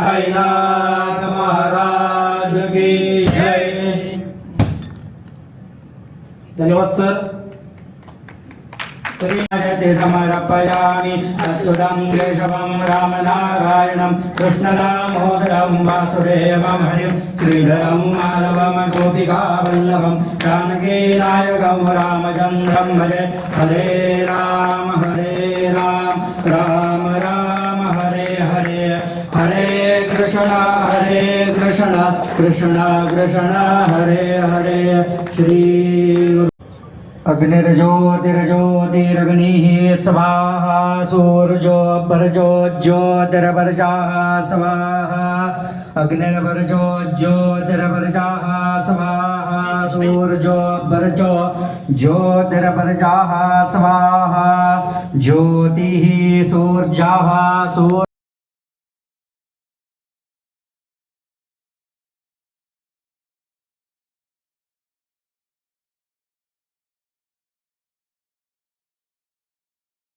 साईनाथ महाराज की जय। धन्यवाद सर। ते समर्पयामि अच्युतं केशवं रामनारायणं कृष्णदामोदरं वासुदेवं हरिं श्रीधरं माधवं गोपिकावल्लभं जानकी नायकं रामचन्द्रं भजे। हरे राम राम राम हरे हरे हरे कृष्ण कृष्ण कृष्ण हरे हरे। श्री अग्निर्ज्योतिर्ज्योतिरग्निः स्वाहा सूर्योऽभर्जोज्योतिर्वर्जाः स्वाहा अग्निर्वर्जोज्योतिर्वर्जाः स्वाहा सूर्योऽभर्जोज्योतिर्वर्जाः स्वाहा ज्योतिः सूर्यः